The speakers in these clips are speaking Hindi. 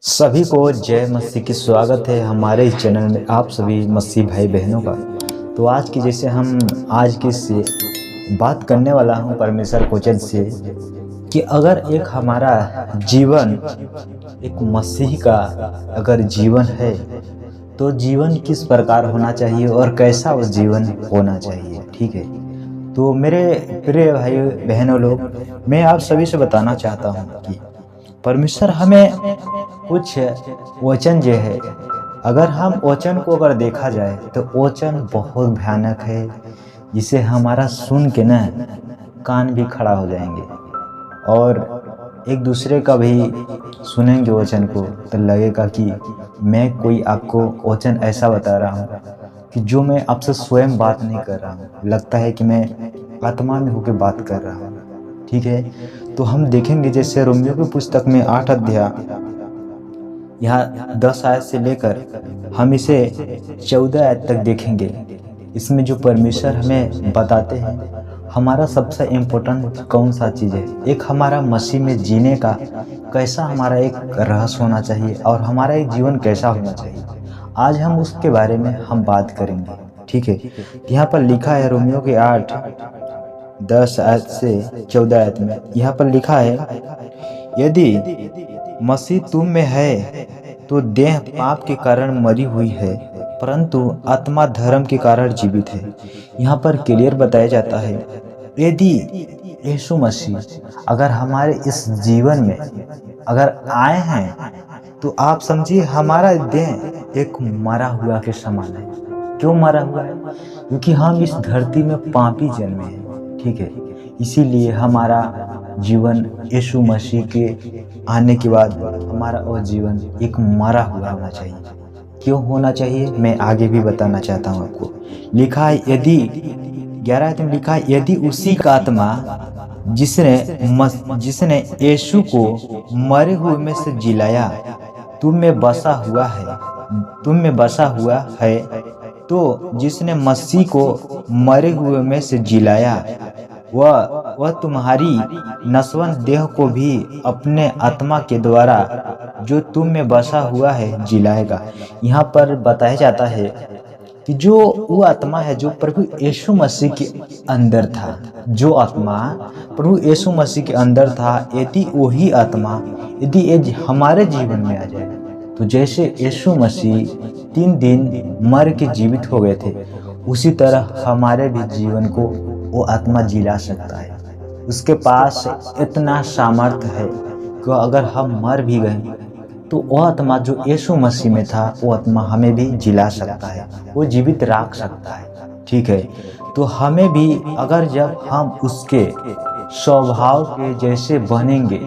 सभी को जय मसीह की स्वागत है हमारे इस चैनल में आप सभी मसीह भाई बहनों का। तो आज की जैसे हम आज की से बात करने वाला हूं परमेश्वर वचन से कि अगर एक हमारा जीवन एक मसीह का अगर जीवन है तो जीवन किस प्रकार होना चाहिए और कैसा वो जीवन होना चाहिए। ठीक है, तो मेरे प्रिय भाई बहनों लोग, मैं आप सभी से बताना चाहता हूँ कि परमेश्वर हमें कुछ वचन जो है, अगर हम वचन को अगर देखा जाए तो वचन बहुत भयानक है, जिसे हमारा सुन के ना कान भी खड़ा हो जाएंगे और एक दूसरे का भी सुनेंगे वचन को तो लगेगा कि मैं कोई आपको वचन ऐसा बता रहा हूँ कि जो मैं आपसे स्वयं बात नहीं कर रहा हूँ, लगता है कि मैं आत्मा में होकर बात कर रहा हूँ। ठीक है, तो हम देखेंगे जैसे रोमियो की पुस्तक में 8 अध्याय यहाँ 10 आयत से लेकर हम इसे 14 आयत तक देखेंगे। इसमें जो परमेश्वर हमें बताते हैं हमारा सबसे इम्पोर्टेंट कौन सा चीज़ है, एक हमारा मसीह में जीने का कैसा हमारा एक रहस्य होना चाहिए और हमारा एक जीवन कैसा होना चाहिए। आज हम उसके बारे में हम बात करेंगे। ठीक है, यहाँ पर लिखा है रोमियो के 8:10 आयत से 14 आयत में यहाँ पर लिखा है, यदि मसीह तुम में है तो देह पाप के कारण मरी हुई है परंतु आत्मा धर्म के कारण जीवित है। यहाँ पर क्लियर बताया जाता है, यदि यीशु मसीह अगर हमारे इस जीवन में अगर आए हैं तो आप समझिए हमारा देह एक मरा हुआ के समान है। क्यों मरा हुआ है? क्योंकि हम इस धरती में पापी जन्मे हैं। ठीक है, इसीलिए हमारा जीवन यीशु मसीह के आने के बाद हमारा वह जीवन एक मरा हुआ होना चाहिए। क्यों होना चाहिए मैं आगे भी बताना चाहता हूँ आपको। लिखा है, यदि 11 में लिखा है, यदि उसी का आत्मा जिसने यीशु को मरे हुए में से जिलाया तुम में बसा हुआ है तो जिसने मसीह को मरे हुए में से जिलाया वह तुम्हारी नश्वर देह को भी अपने आत्मा के द्वारा जो तुम में बसा हुआ है जिलाएगा। यहाँ पर बताया जाता है कि जो वो आत्मा है जो प्रभु यीशु मसीह के अंदर था, जो आत्मा प्रभु यीशु मसीह के अंदर था, यदि वही आत्मा यदि हमारे जीवन में आ जाए तो जैसे यीशु मसीह 3 दिन मर के जीवित हो गए थे उसी तरह हमारे भी जीवन को वो आत्मा जिला सकता है। उसके पास इतना सामर्थ्य है कि अगर हम मर भी गए तो वो आत्मा जो यीशु मसीह में था वो आत्मा हमें भी जिला सकता है, वो जीवित रख सकता है। ठीक है, तो हमें भी अगर जब हम उसके स्वभाव के जैसे बनेंगे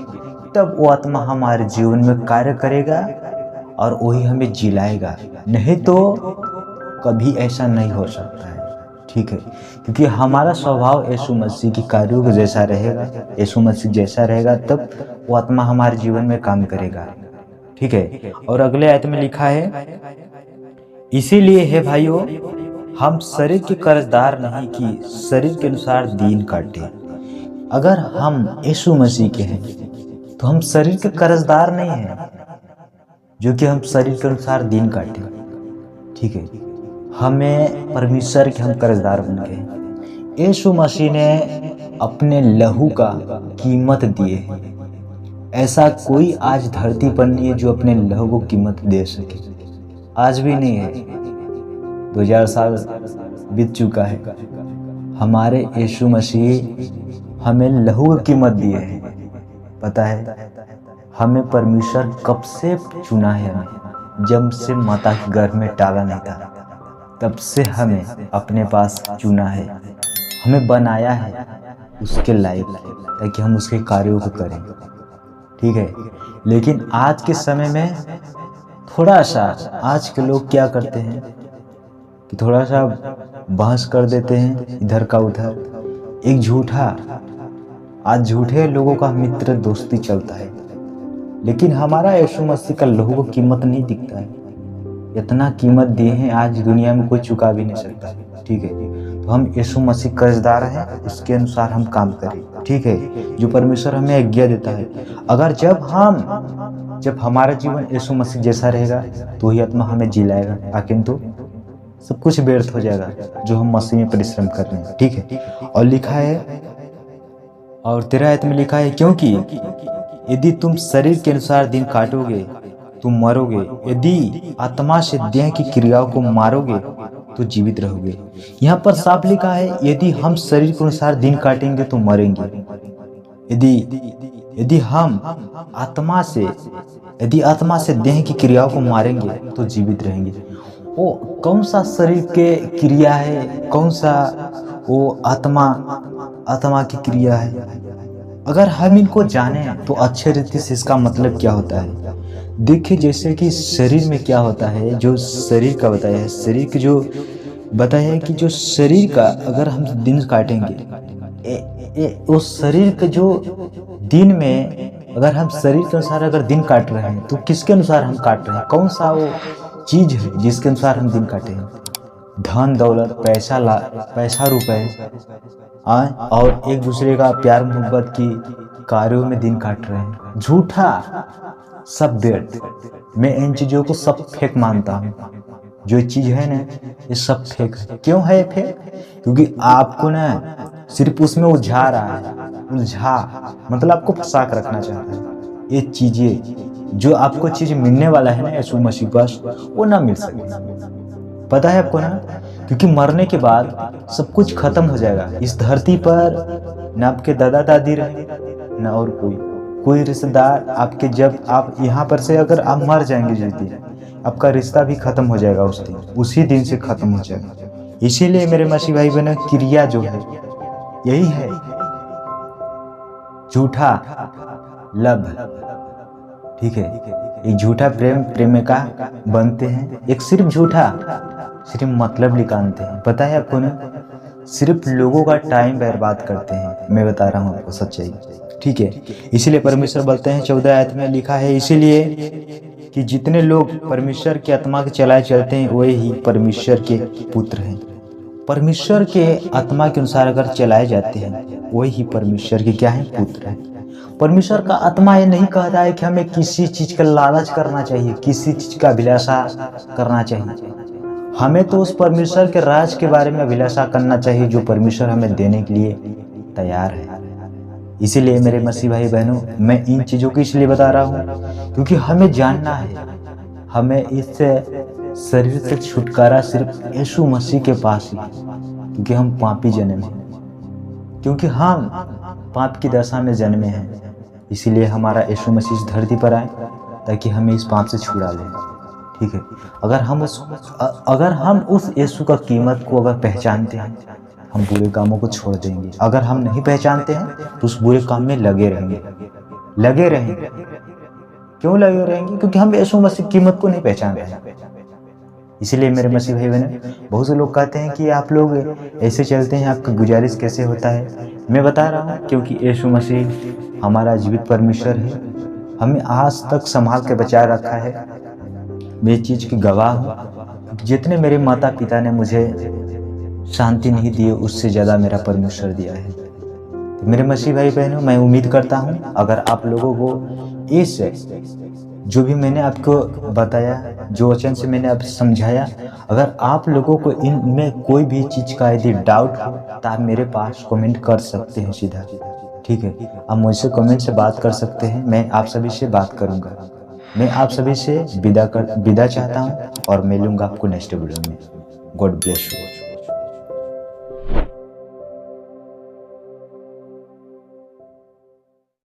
तब वो आत्मा हमारे जीवन में कार्य करेगा और वही हमें जिलाएगा, नहीं तो कभी ऐसा नहीं हो सकता है। ठीक है, क्योंकि हमारा स्वभाव यीशु मसीह की कार्यों के जैसा रहेगा, यीशु मसीह जैसा रहेगा तब वो आत्मा हमारे जीवन में काम करेगा। ठीक है, और अगले आयत में लिखा है, इसीलिए हे भाइयों हम शरीर के कर्जदार नहीं कि शरीर के अनुसार दीन काटे। अगर हम यीशु मसीह के हैं तो हम शरीर के कर्जदार नहीं हैं जो कि हम शरीर के अनुसार दीन काटे। ठीक है, हमें परमेश्वर के हम कर्जदार बन गए। यीशु मसीह ने अपने लहू का कीमत दिए है। ऐसा कोई आज धरती पर नहीं है जो अपने लहू को कीमत दे सके, आज भी नहीं है। 2000 साल बीत चुका है, हमारे यीशु मसीह हमें लहू की कीमत दिए है। पता है हमें परमेश्वर कब से चुना है, जब से माता के गर्भ में डाला नहीं था तब से हमें अपने पास चुना है, हमें बनाया है उसके लायक ताकि हम उसके कार्यों को करें। ठीक है, लेकिन आज के समय में थोड़ा सा आज के लोग क्या करते हैं कि थोड़ा सा बहस कर देते हैं इधर का उधर। एक आज झूठे लोगों का मित्र दोस्ती चलता है, लेकिन हमारा यीशु मसीह का लहू को कीमत नहीं दिखता है। इतना कीमत दिए हैं आज दुनिया में कोई चुका भी नहीं सकता। ठीक है, तो हम यीशु मसीह कर्जदार हैं, उसके अनुसार हम काम करें। ठीक है, जो परमेश्वर हमें आज्ञा देता है। अगर जब हम जब हमारा जीवन यीशु मसीह जैसा रहेगा तो वही आत्मा हमें जिलाएगा, किंतु सब कुछ व्यर्थ हो जाएगा जो हम मसीह में परिश्रम कर रहे हैं। ठीक है, और लिखा है, और 13 आयत में लिखा है, क्योंकि यदि तुम शरीर के अनुसार दिन काटोगे तुम मरोगे, यदि आत्मा से देह की क्रियाओं को मारोगे तो जीवित रहोगे। यहाँ पर साफ लिखा है, यदि हम शरीर के अनुसार दिन काटेंगे तो मरेंगे, यदि हम आत्मा से देह की क्रियाओं को मारेंगे तो जीवित रहेंगे। वो कौन सा शरीर के क्रिया है, कौन सा वो आत्मा की क्रिया है? अगर हम इनको जाने तो अच्छे रीति से इसका मतलब क्या होता है। देखिए, जैसे कि शरीर में क्या होता है, जो शरीर का बताया है, शरीर के जो बताया है कि जो शरीर का अगर हम दिन काटेंगे, उस शरीर के जो दिन में अगर हम शरीर के अनुसार अगर दिन काट रहे हैं तो किसके अनुसार हम काट रहे हैं? कौन सा वो चीज है जिसके अनुसार हम दिन काटे हैं? धन दौलत, पैसा रुपए और एक दूसरे का प्यार मोहब्बत की कार्यों में दिन काट रहे हैं। झूठा, सब व्यर्थ। मैं इन चीजों को सब फेक मानता हूँ। जो चीज है ना, ये सब फेक है। क्यों है ये फेक? क्योंकि आपको ना सिर्फ उसमें उलझा रहा है, मतलब आपको फंसा कर रखना चाहता है। ये चीजें जो आपको चीज मिलने वाला है ना यीशु मसीह पास, वो ना मिल सके। पता है आपको ना, क्योंकि मरने के बाद सब कुछ खत्म हो जाएगा। इस धरती पर न आपके दादा दादी रहे न और कोई रिश्तेदार आपके। जब आप यहाँ पर से अगर आप मर जाएंगे जिस दिन, आपका रिश्ता भी खत्म हो जाएगा उसी दिन से खत्म हो जाएगा। इसीलिए मेरे मसीह भाई बहनों, क्रिया जो है यही है, झूठा लव। ठीक है, एक झूठा प्रेमिका बनते हैं, एक सिर्फ मतलब निकालते हैं। पता है आपको ना, सिर्फ लोगों का टाइम बर्बाद करते हैं। मैं बता रहा हूँ आपको सच्चाई। ठीक है, इसीलिए परमेश्वर बोलते हैं 14 आयत में लिखा है, इसीलिए कि जितने लोग परमेश्वर की आत्मा के चलाए चलते हैं वही ही परमेश्वर के पुत्र हैं। परमेश्वर के आत्मा के अनुसार अगर चलाए जाते हैं वही ही परमेश्वर के क्या है? पुत्र हैं। परमेश्वर का आत्मा ये नहीं कहता है कि हमें किसी चीज का लालच करना चाहिए, किसी चीज का अभिलाषा करना चाहिए। हमें तो उस परमेश्वर के राज के बारे में अभिलाषा करना चाहिए जो परमेश्वर हमें देने के लिए तैयार है। इसीलिए मेरे मसीह भाई बहनों, मैं इन चीजों को इसलिए बता रहा हूँ क्योंकि हमें जानना है, हमें इस शरीर से छुटकारा सिर्फ यीशु मसीह के पास ही, क्योंकि हम पापी जन्मे हैं, क्योंकि हम पाप की दशा में जन्मे हैं। इसीलिए हमारा यीशु मसीह इस धरती पर आए ताकि हमें इस पाप से छुड़ा ले। ठीक है, अगर हम उस यीशु का कीमत को अगर पहचानते हैं, हम बुरे कामों को छोड़ देंगे। अगर हम नहीं पहचानते हैं तो उस बुरे काम में लगे रहेंगे। क्यों लगे रहेंगे? क्योंकि हम यीशु मसीह की कीमत को नहीं पहचान रहे हैं। इसीलिए मेरे मसीह भाई बहन, बहुत से लोग कहते हैं कि आप लोग ऐसे चलते हैं, आपका गुजारिश कैसे होता है? मैं बता रहा हूँ, क्योंकि यीशु मसीह हमारा जीवित परमेश्वर है, हमें आज तक संभाल के बचाए रखा है। मैं इस चीज़ की गवाह हूँ। जितने मेरे माता पिता ने मुझे शांति नहीं दी, उससे ज़्यादा मेरा परमेश्वर दिया है। तो मेरे मसीह भाई बहनों, मैं उम्मीद करता हूँ अगर आप लोगों को इस जो भी मैंने आपको बताया, जो वचन से मैंने आपसे समझाया, अगर आप लोगों को इनमें कोई भी चीज़ का यदि डाउट हो तो आप मेरे पास कमेंट कर सकते हैं सीधा। ठीक है, आप मुझसे कमेंट से बात कर सकते हैं, मैं आप सभी से बात करूँगा। मैं आप सभी से विदा चाहता हूँ और मिलूंगा आपको नेक्स्ट वीडियो में। God bless you.